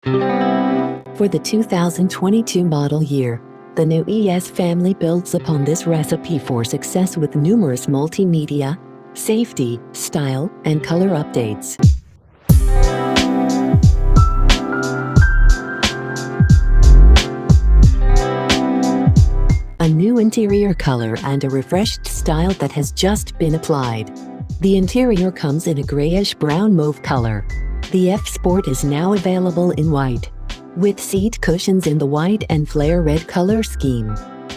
For the 2022 model year, the new ES family builds upon this recipe for success with numerous multimedia, safety, style, and color updates. A new interior color and a refreshed style that has just been applied. The interior comes in a grayish-brown mauve color. The F Sport is now available in white, with seat cushions in the white and flare red color scheme,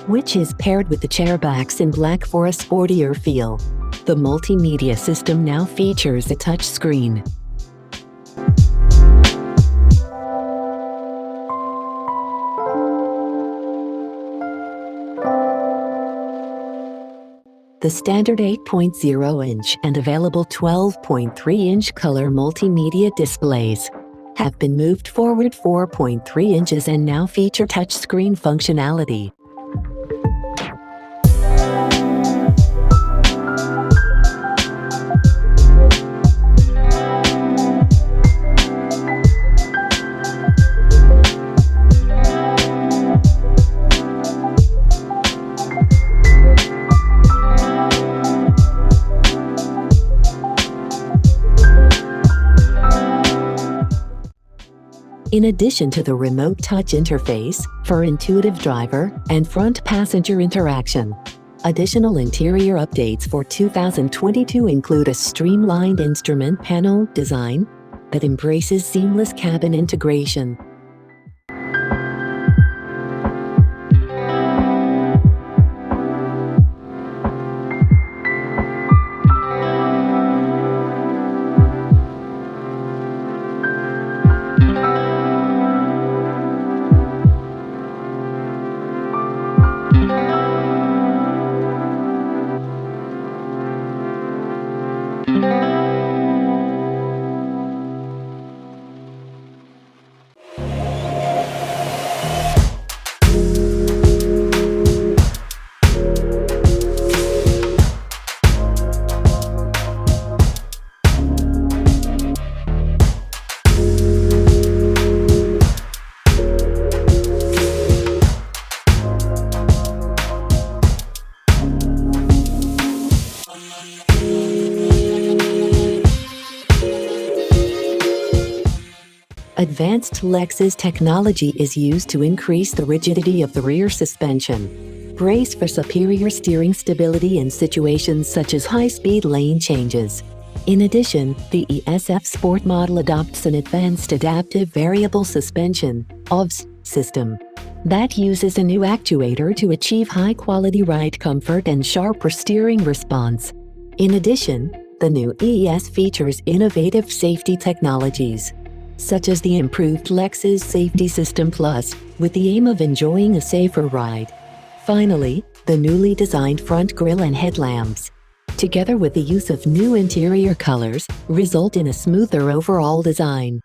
which is paired with the chair backs in black for a sportier feel. The multimedia system now features a touch screen. The standard 8.0-inch and available 12.3-inch color multimedia displays have been moved forward 4.3 inches and now feature touchscreen functionality. In addition to the remote touch interface for intuitive driver and front passenger interaction, additional interior updates for 2022 include a streamlined instrument panel design that embraces seamless cabin integration. Advanced Lexus technology is used to increase the rigidity of the rear suspension, brace for superior steering stability in situations such as high-speed lane changes. In addition, the ESF Sport model adopts an advanced adaptive variable suspension (AVS) system that uses a new actuator to achieve high-quality ride comfort and sharper steering response. In addition, the new ES features innovative safety technologies, such as the improved Lexus Safety System Plus, with the aim of enjoying a safer ride. Finally, the newly designed front grille and headlamps, together with the use of new interior colors, result in a smoother overall design.